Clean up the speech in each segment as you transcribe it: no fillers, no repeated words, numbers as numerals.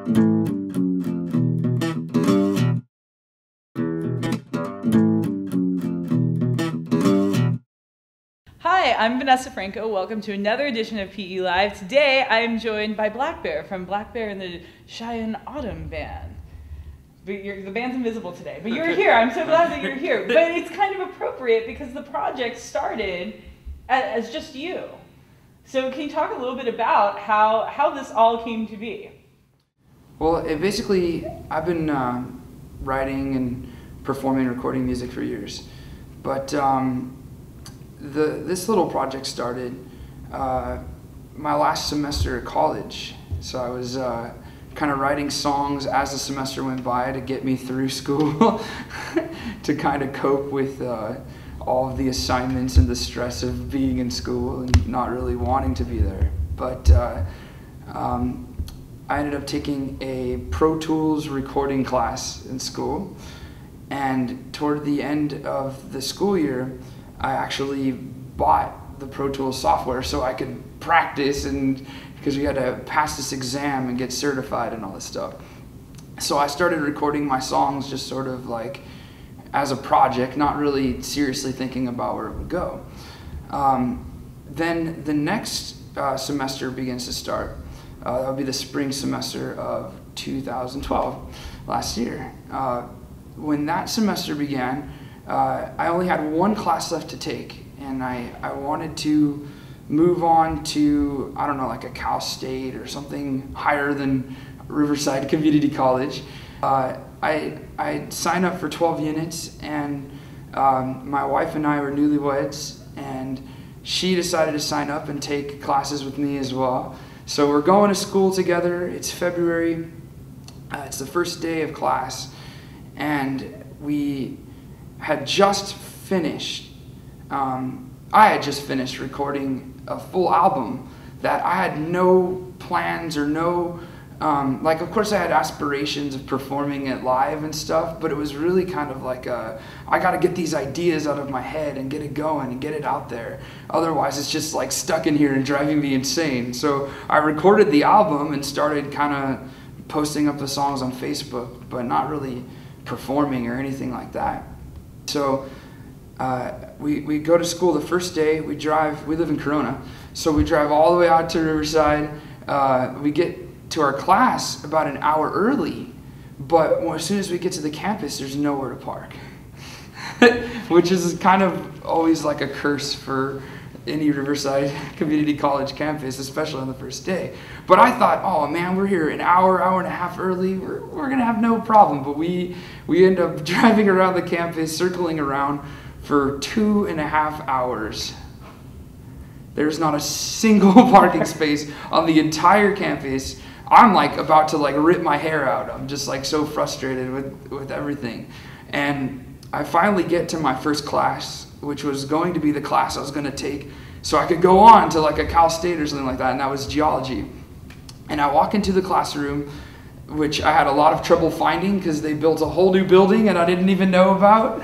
Hi, I'm Vanessa Franco. Welcome to another edition of PE Live. Today I am joined by Black Bear from Black Bear and the Cheyenne Autumn Band. But the band's invisible today, but you're here. I'm so glad that you're here. But it's kind of appropriate because the project started as just you. So can you talk a little bit about how this all came to be? Well, basically, I've been writing and performing, recording music for years. But this little project started my last semester at college. So I was kind of writing songs as the semester went by to get me through school, to kind of cope with all of the assignments and the stress of being in school and not really wanting to be there. But I ended up taking a Pro Tools recording class in school, and toward the end of the school year, I actually bought the Pro Tools software so I could practice, and because we had to pass this exam and get certified and all this stuff. So I started recording my songs just sort of like as a project, not really seriously thinking about where it would go. Then the next semester begins to start. That would be the spring semester of 2012, last year. When that semester began, I only had one class left to take, and I wanted to move on to, I don't know, like a Cal State or something higher than Riverside Community College. I signed up for 12 units, and my wife and I were newlyweds, and she decided to sign up and take classes with me as well. So we're going to school together. It's February. It's the first day of class, and we had just finished, I had just finished recording a full album that I had no plans or no, like of course I had aspirations of performing it live and stuff, but it was really kind of like I gotta get these ideas out of my head and get it going and get it out there. Otherwise it's just like stuck in here and driving me insane. So I recorded the album and started kind of posting up the songs on Facebook, but not really performing or anything like that. So we go to school the first day. We live in Corona, so we drive all the way out to Riverside. We get to our class about an hour early, but as soon as we get to the campus, there's nowhere to park, which is kind of always like a curse for any Riverside Community College campus, especially on the first day. But I thought, oh man, we're here an hour and a half early, we're gonna have no problem. But we end up driving around the campus, circling around for 2.5 hours. There's not a single parking space on the entire campus. I'm like about to like rip my hair out. I'm just like so frustrated with everything. And I finally get to my first class, which was going to be the class I was going to take so I could go on to like a Cal State or something like that, and that was geology. And I walk into the classroom, which I had a lot of trouble finding because they built a whole new building and I didn't even know about.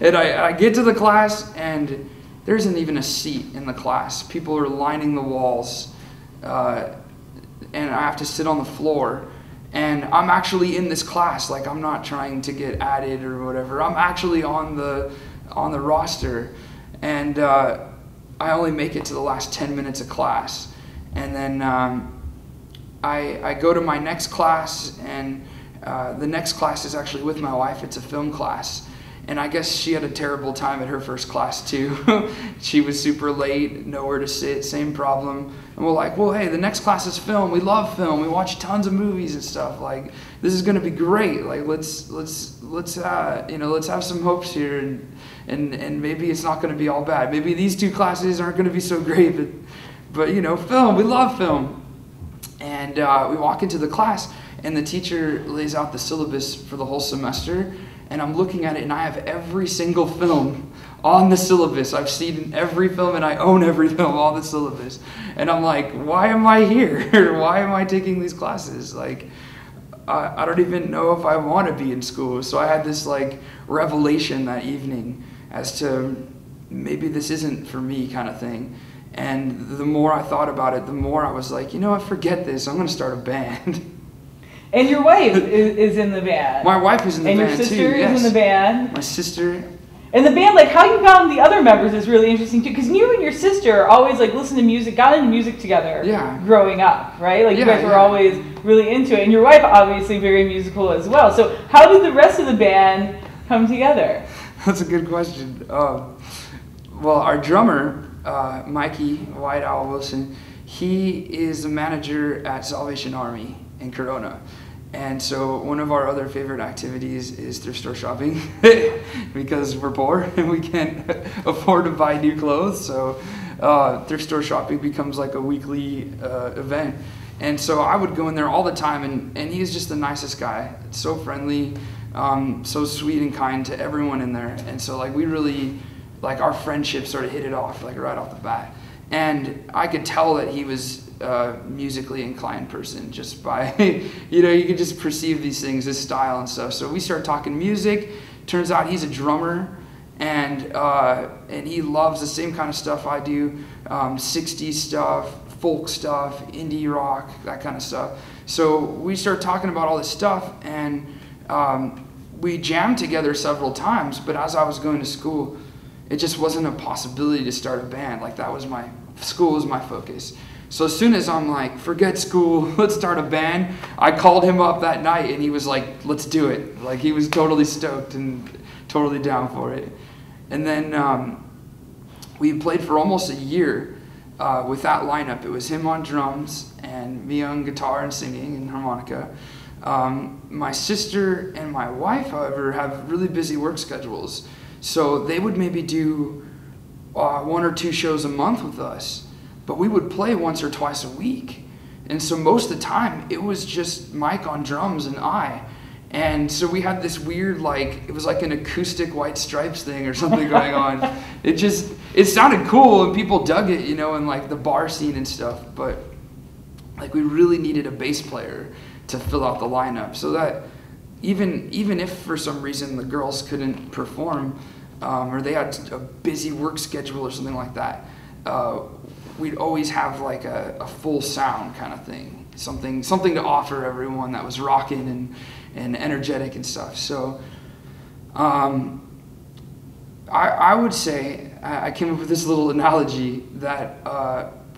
And I get to the class and there isn't even a seat in the class. People are lining the walls, and I have to sit on the floor. And I'm actually in this class, like I'm not trying to get added or whatever. I'm actually on the roster, and I only make it to the last 10 minutes of class. And then I go to my next class, and the next class is actually with my wife. It's a film class. And I guess she had a terrible time at her first class too. She was super late, nowhere to sit, same problem. And we're like, well, hey, the next class is film. We love film. We watch tons of movies and stuff. Like, this is gonna be great. Like, let's have some hopes here, and maybe it's not gonna be all bad. Maybe these two classes aren't gonna be so great, but you know, film. We love film. And we walk into the class, and the teacher lays out the syllabus for the whole semester. And I'm looking at it, and I have every single film on the syllabus. I've seen every film, and I own every film on the syllabus. And I'm like, why am I here? Why am I taking these classes? Like, I don't even know if I want to be in school. So I had this like revelation that evening as to maybe this isn't for me kind of thing. And the more I thought about it, the more I was like, you know what, forget this. I'm going to start a band. And your wife is in the band. My wife is in the band too. And your sister yes. is in the band. My sister. And the band, like how you found the other members is really interesting too, because you and your sister always like listened to music, got into music together. Yeah. Growing up, right? Like you Yeah, guys were always really into it, and your wife obviously very musical as well. So how did the rest of the band come together? That's a good question. Well, our drummer, Mikey White Owl Wilson, he is the manager at Salvation Army in Corona. And so one of our other favorite activities is thrift store shopping because we're poor and we can't afford to buy new clothes. So thrift store shopping becomes like a weekly event. And so I would go in there all the time, and he's just the nicest guy. So friendly, so sweet and kind to everyone in there. And so like we really, like our friendship sort of hit it off like right off the bat. And I could tell that he was a musically inclined person just by, you could just perceive these things, his style and stuff. So we started talking music. Turns out he's a drummer, and he loves the same kind of stuff I do, 60s stuff, folk stuff, indie rock, that kind of stuff. So we started talking about all this stuff, and we jammed together several times, but as I was going to school, it just wasn't a possibility to start a band. Like school was my focus. So as soon as I'm like, forget school, let's start a band, I called him up that night and he was like, let's do it. Like he was totally stoked and totally down for it. And then we played for almost a year with that lineup. It was him on drums and me on guitar and singing and harmonica. My sister and my wife, however, have really busy work schedules. So they would maybe do 1 or 2 shows a month with us, but we would play once or twice a week. And so most of the time, it was just Mike on drums and I. And so we had this weird, it was like an acoustic White Stripes thing or something going on. It sounded cool and people dug it, in like the bar scene and stuff. But like we really needed a bass player to fill out the lineup, so that even if for some reason the girls couldn't perform or they had a busy work schedule or something like that, we'd always have like a full sound kind of thing, something to offer everyone that was rocking and energetic and stuff. So I would say, I came up with this little analogy that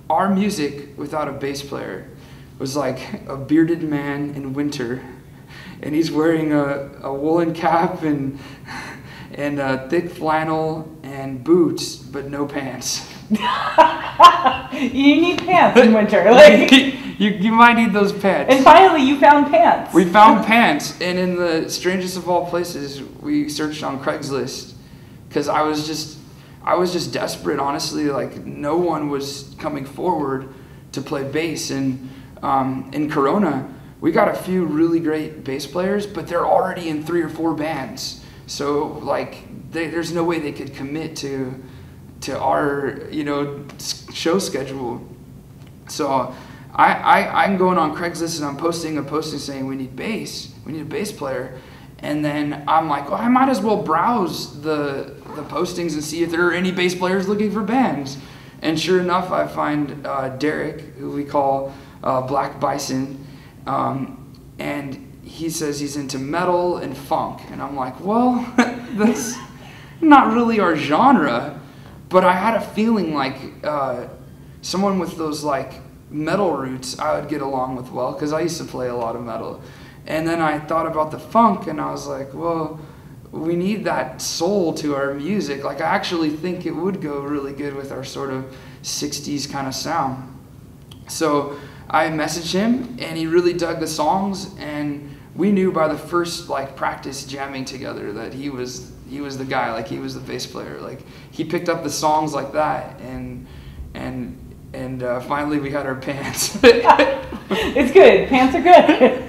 our music without a bass player was like a bearded man in winter, and he's wearing a woolen cap and thick flannel and boots, but no pants. You need pants in winter. Like you might need those pants. And finally, you found pants. We found pants, and in the strangest of all places, we searched on Craigslist because I was just desperate. Honestly, like no one was coming forward to play bass, and in Corona, we got a few really great bass players, but they're already in 3 or 4 bands. So like, there's no way they could commit to our show schedule. So I'm going on Craigslist and I'm posting a posting saying we need a bass player, and then I'm like, well, I might as well browse the postings and see if there are any bass players looking for bands. And sure enough, I find Derek, who we call Black Bison, and he says he's into metal and funk, and I'm like, well, that's not really our genre, but I had a feeling like someone with those like metal roots I would get along with well, because I used to play a lot of metal. And then I thought about the funk, and I was like, well, we need that soul to our music. Like I actually think it would go really good with our sort of 60s kind of sound. So I messaged him, and he really dug the songs, and we knew by the first like practice jamming together that he was the guy, like he was the bass player. Like he picked up the songs like that, and finally we had our pants. It's good. Pants are good.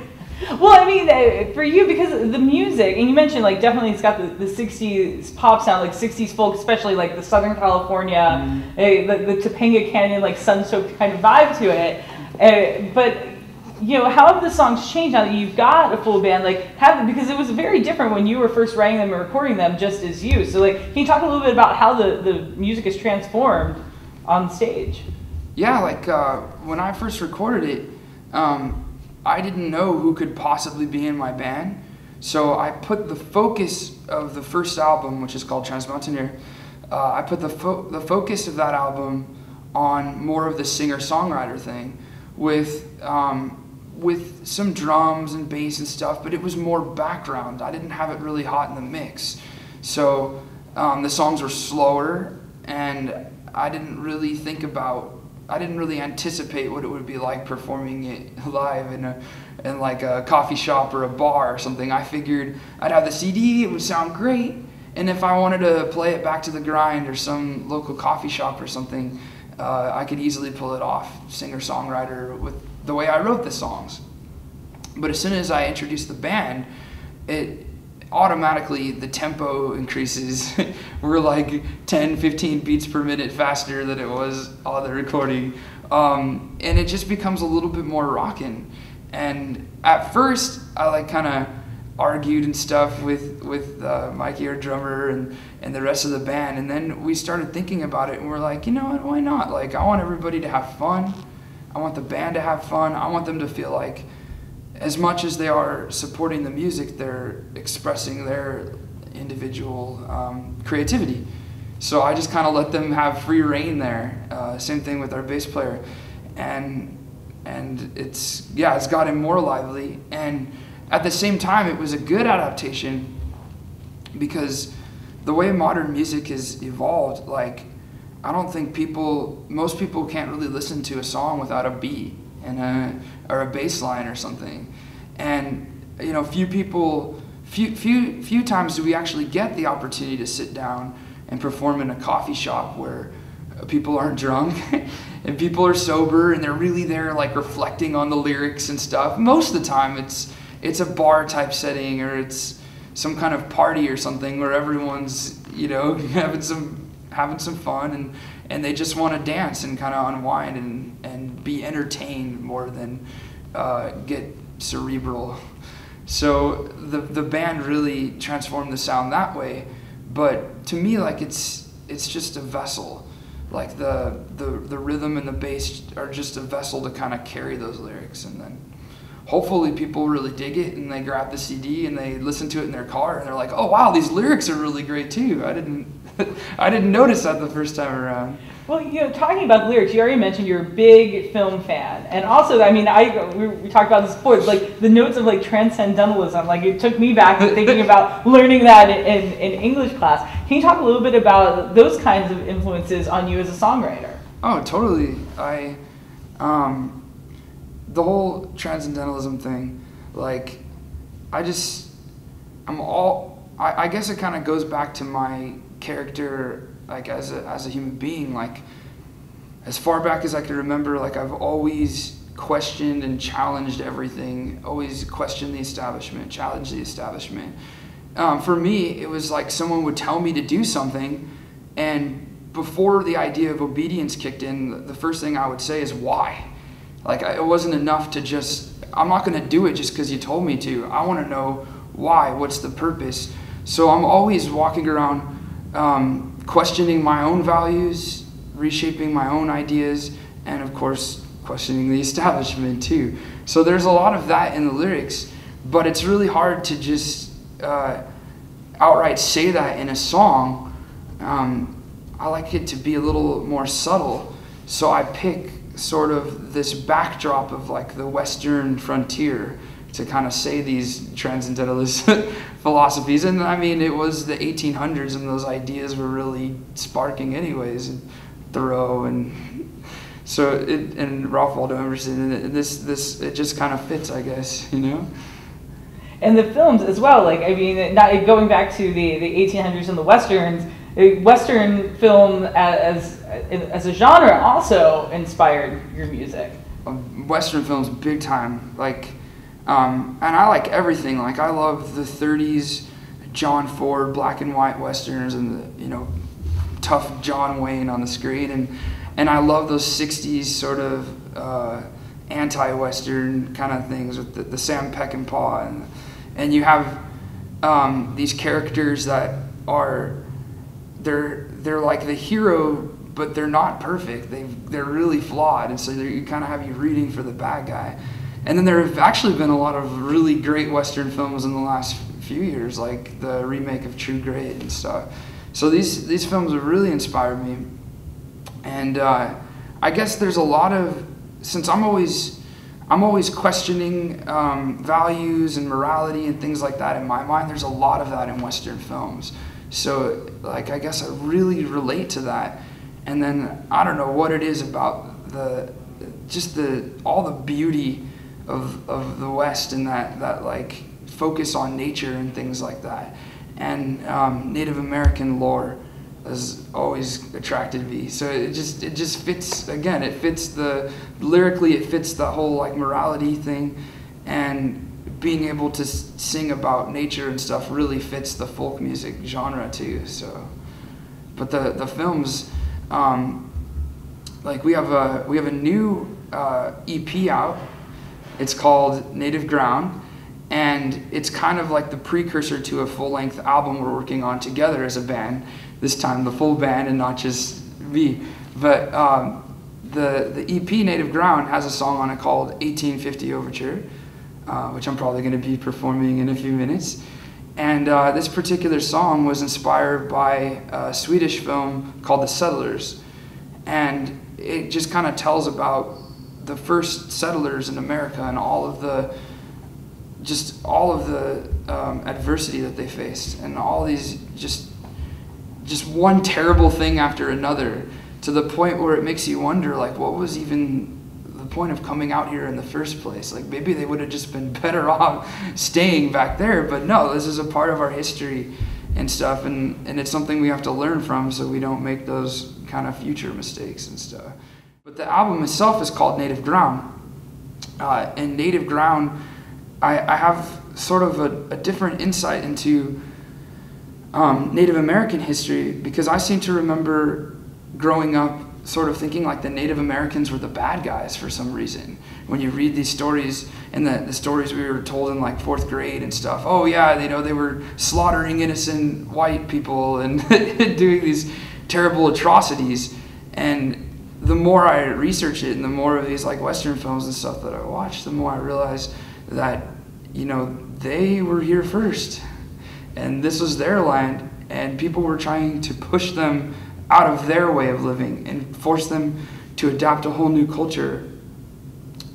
Well, I mean, for you, because the music, and you mentioned like definitely it's got the 60s pop sound, like 60s folk, especially like the Southern California, the Topanga Canyon, like sun-soaked kind of vibe to it. But how have the songs changed now that you've got a full band? Because it was very different when you were first writing them and recording them, just as you. So, can you talk a little bit about how the music is transformed on stage? Yeah, when I first recorded it, I didn't know who could possibly be in my band. So I put the focus of the first album, which is called Transmountaineer, I put the focus of that album on more of the singer-songwriter thing with some drums and bass and stuff, but it was more background. I didn't have it really hot in the mix. So the songs were slower, and I didn't really anticipate what it would be like performing it live in like a coffee shop or a bar or something. I figured I'd have the CD, it would sound great, and if I wanted to play it back to the grind or some local coffee shop or something, I could easily pull it off, singer-songwriter, with the way I wrote the songs. But as soon as I introduced the band, it automatically, the tempo increases. We're like 10, 15 beats per minute faster than it was on the recording. And it just becomes a little bit more rockin'. And at first, I like kind of argued and stuff with Mikey, our drummer, and the rest of the band. And then we started thinking about it, and we're like, you know what, why not? Like, I want everybody to have fun. I want the band to have fun. I want them to feel like, as much as they are supporting the music, they're expressing their individual creativity. So I just kind of let them have free reign there. Same thing with our bass player. And it's gotten more lively. And at the same time, it was a good adaptation because the way modern music has evolved, like, I don't think most people can't really listen to a song without a beat or a bass line or something. And, you know, few times do we actually get the opportunity to sit down and perform in a coffee shop where people aren't drunk and people are sober and they're really there, like, reflecting on the lyrics and stuff. Most of the time it's a bar type setting, or it's some kind of party or something where everyone's, you know, having some fun and they just want to dance and kind of unwind and be entertained more than get cerebral. So the band really transformed the sound that way. But to me, like, it's just a vessel. Like the rhythm and the bass are just a vessel to kind of carry those lyrics, and then hopefully people really dig it and they grab the CD and they listen to it in their car and they're like, oh wow, these lyrics are really great too. I didn't notice that the first time around. Well, you know, talking about the lyrics, you already mentioned you're a big film fan, and also, I mean, we talked about this before, like the notes of like transcendentalism. Like, it took me back to thinking about learning that in English class. Can you talk a little bit about those kinds of influences on you as a songwriter? Oh, totally. The whole transcendentalism thing, like, I guess it kind of goes back to my character, like, as a human being. Like, as far back as I can remember, like, I've always questioned and challenged everything, always questioned the establishment, challenged the establishment. For me, it was like someone would tell me to do something, and before the idea of obedience kicked in, the first thing I would say is, why? Like, it wasn't enough to just, I'm not going to do it just because you told me to. I want to know why, what's the purpose. So I'm always walking around questioning my own values, reshaping my own ideas, and of course, questioning the establishment too. So there's a lot of that in the lyrics, but it's really hard to just outright say that in a song. I like it to be a little more subtle, so I pick sort of this backdrop of like the Western frontier to kind of say these transcendentalist philosophies. And I mean, it was the 1800s and those ideas were really sparking anyways, and Thoreau and so and Ralph Waldo Emerson, and this it just kind of fits, I guess, you know. And the films as well, like, I mean, not going back to the 1800s and the Westerns, Western film as a genre also inspired your music. Western films, big time. Like, and I like everything. Like, I love the 30s John Ford black and white westerns and the, you know, tough John Wayne on the screen, and I love those 60s sort of anti-Western kind of things with the Sam Peckinpah, and you have these characters that are they're like the hero, but they're not perfect. They're really flawed, and so you kind of have you rooting for the bad guy. And then there have actually been a lot of really great Western films in the last few years, like the remake of True Grit and stuff. So these films have really inspired me. And I guess there's a lot of, since I'm always questioning values and morality and things like that in my mind, there's a lot of that in Western films. So like, I guess I really relate to that. And then I don't know what it is about all the beauty of the West and that like focus on nature and things like that. And Native American lore has always attracted me. So it just fits, again, it fits lyrically, it fits the whole like morality thing, and being able to sing about nature and stuff really fits the folk music genre too. So, but the films, like we have a new EP out. It's called Native Ground, and it's kind of like the precursor to a full-length album we're working on together as a band. This time the full band and not just me. But the EP Native Ground has a song on it called 1850 Overture, which I'm probably going to be performing in a few minutes. And this particular song was inspired by a Swedish film called The Settlers. And it just kind of tells about the first settlers in America and all of the adversity that they faced, and all these just one terrible thing after another, to the point where it makes you wonder, like, what was even the point of coming out here in the first place? Like, maybe they would have just been better off staying back there. But no, this is a part of our history and stuff, and it's something we have to learn from so we don't make those kind of future mistakes and stuff. But the album itself is called Native Ground, and Native Ground, I have sort of a different insight into Native American history, because I seem to remember growing up sort of thinking like the Native Americans were the bad guys for some reason. When you read these stories, and the stories we were told in like 4th grade and stuff, oh yeah, they were slaughtering innocent white people and doing these terrible atrocities. And the more I research it and the more of these like Western films and stuff that I watch, the more I realize that, they were here first, and this was their land, and people were trying to push them out of their way of living and force them to adapt a whole new culture.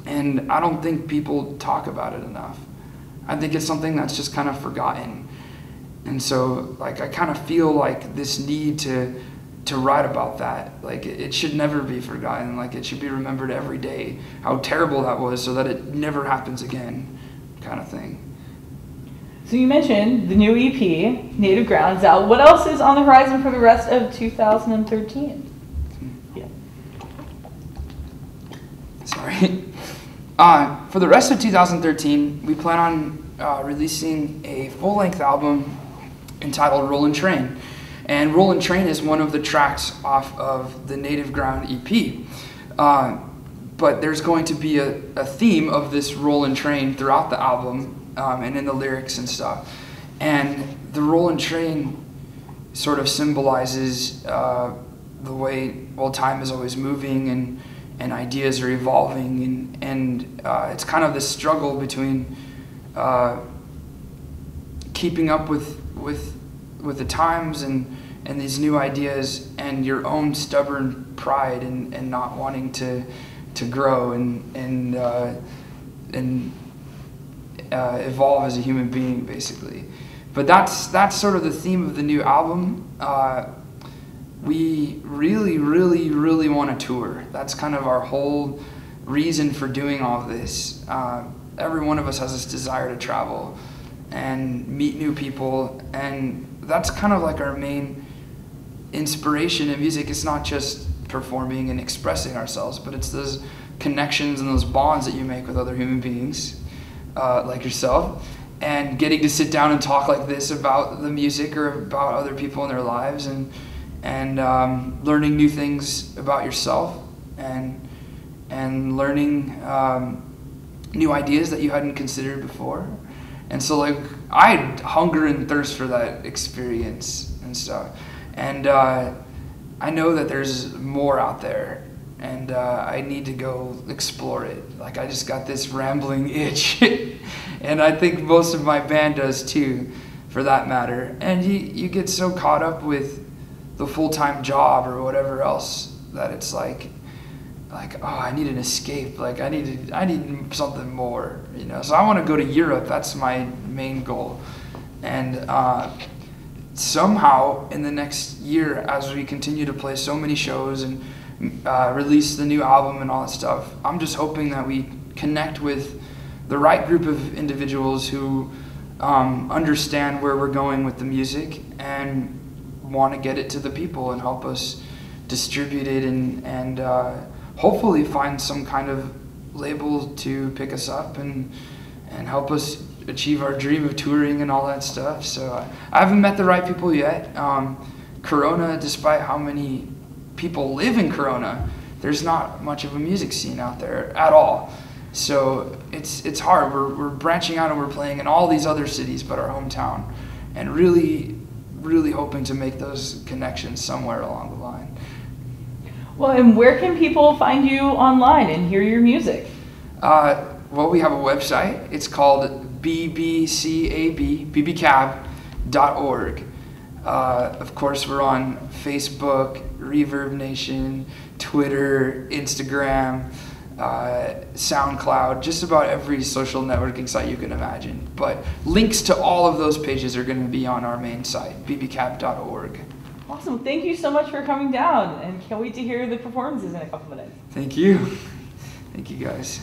And I don't think people talk about it enough. I think it's something that's just kind of forgotten. And so, like, I kind of feel like this need to write about that. Like, it should never be forgotten. Like, it should be remembered every day, how terrible that was, so that it never happens again, kind of thing. So you mentioned the new EP, Native Ground, is out. What else is on the horizon for the rest of 2013? Yeah. Sorry. For the rest of 2013, we plan on releasing a full-length album entitled Rollin' Train. And Rollin' Train is one of the tracks off of the Native Ground EP. But there's going to be a theme of this Rollin' Train throughout the album, and in the lyrics and stuff. And the Rollin' Train sort of symbolizes the way, well, time is always moving and ideas are evolving, and it's kind of this struggle between keeping up with the times and these new ideas, and your own stubborn pride and not wanting to grow and evolve as a human being, basically. But that's sort of the theme of the new album. We really, really, really want to tour. That's kind of our whole reason for doing all of this. Every one of us has this desire to travel and meet new people, and that's kind of like our main inspiration in music. It's not just performing and expressing ourselves, but it's those connections and those bonds that you make with other human beings, like yourself, and getting to sit down and talk like this about the music or about other people in their lives, and learning new things about yourself, and learning new ideas that you hadn't considered before. And so, like, I hunger and thirst for that experience and stuff. And I know that there's more out there, and I need to go explore it. Like, I just got this rambling itch, and I think most of my band does too, for that matter. And you get so caught up with the full-time job or whatever else that it's like, oh, I need an escape. Like, I need something more, you know. So I want to go to Europe. That's my main goal. And somehow in the next year, as we continue to play so many shows and release the new album and all that stuff, I'm just hoping that we connect with the right group of individuals who understand where we're going with the music and want to get it to the people and help us distribute it and hopefully find some kind of label to pick us up and help us achieve our dream of touring and all that stuff. So I haven't met the right people yet. Corona, despite how many people live in Corona, there's not much of a music scene out there at all. So it's hard. We're branching out and we're playing in all these other cities but our hometown, and really hoping to make those connections somewhere along the line. Well, and where can people find you online and hear your music? Well, we have a website. It's called bbcab.org. Of course, we're on Facebook, Reverb Nation, Twitter, Instagram, SoundCloud, just about every social networking site you can imagine. But links to all of those pages are going to be on our main site, bbcab.org. Awesome. Thank you so much for coming down, and can't wait to hear the performances in a couple minutes. Thank you. Thank you, guys.